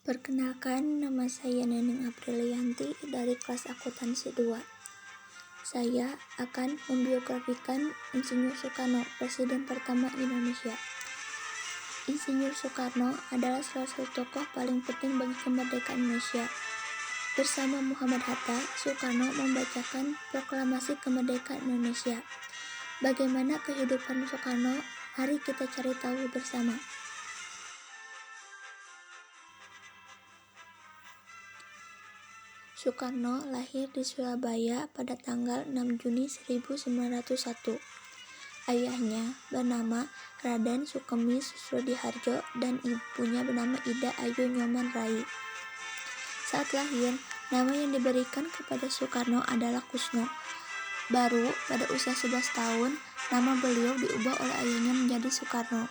Perkenalkan, nama saya Neneng Aprilianti dari kelas akuntansi 2. Saya akan membiografikan Insinyur Soekarno, Presiden pertama Indonesia. Insinyur Soekarno adalah salah satu tokoh paling penting bagi kemerdekaan Indonesia. Bersama Muhammad Hatta, Soekarno membacakan proklamasi kemerdekaan Indonesia. Bagaimana kehidupan Soekarno? Mari kita cari tahu bersama. Soekarno lahir di Surabaya pada tanggal 6 Juni 1901. Ayahnya bernama Raden Sukemi Susrodiharjo dan ibunya bernama Ida Ayu Nyoman Rai. Saat lahir, nama yang diberikan kepada Soekarno adalah Kusno. Baru pada usia 11 tahun, nama beliau diubah oleh ayahnya menjadi Soekarno.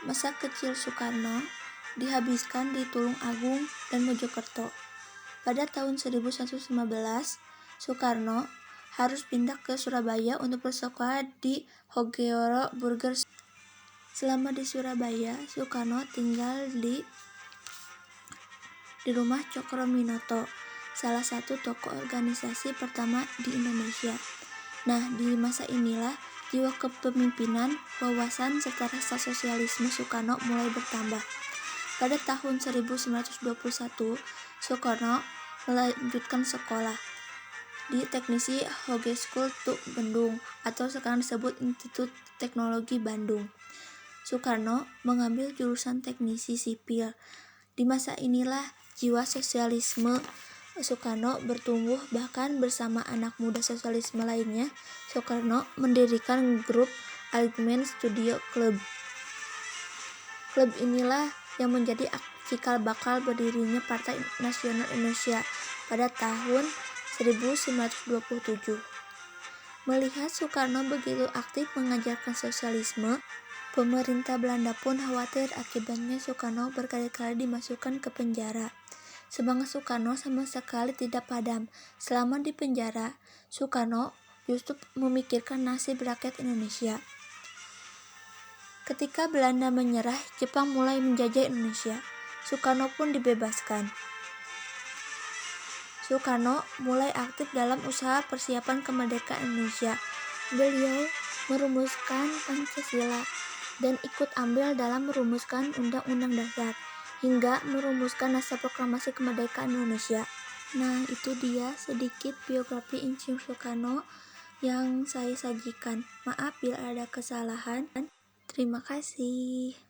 Masa kecil Soekarno dihabiskan di Tulung Agung dan Mojokerto. Pada tahun 1115, Soekarno harus pindah ke Surabaya untuk bersekolah di Hogeoro Burger. Selama di Surabaya, Soekarno tinggal di rumah Cokro-Minoto, salah satu tokoh organisasi pertama di Indonesia. Nah, di masa inilah jiwa kepemimpinan, wawasan, serta rasa sosialisme Soekarno mulai bertambah. Pada tahun 1921, Soekarno melanjutkan sekolah di Teknisi Hogeschool TU Bandung atau sekarang disebut Institut Teknologi Bandung. Soekarno mengambil jurusan teknisi sipil. Di masa inilah jiwa sosialisme Soekarno bertumbuh, bahkan bersama anak muda sosialisme lainnya, Soekarno mendirikan grup Alignement Studio Club. Klub inilah yang menjadi cikal bakal berdirinya Partai Nasional Indonesia pada tahun 1927. Melihat Soekarno begitu aktif mengajarkan sosialisme, pemerintah Belanda pun khawatir, akibatnya Soekarno berkali-kali dimasukkan ke penjara. Semangat Soekarno sama sekali tidak padam. Selama di penjara, Soekarno justru memikirkan nasib rakyat Indonesia. Ketika Belanda menyerah, Jepang mulai menjajah Indonesia. Soekarno pun dibebaskan. Soekarno mulai aktif dalam usaha persiapan kemerdekaan Indonesia. Beliau merumuskan Pancasila dan ikut andil dalam merumuskan Undang-Undang Dasar hingga merumuskan Naskah Proklamasi Kemerdekaan Indonesia. Nah, itu dia sedikit biografi Insinyur Soekarno yang saya sajikan. Maaf bila ada kesalahan. Terima kasih.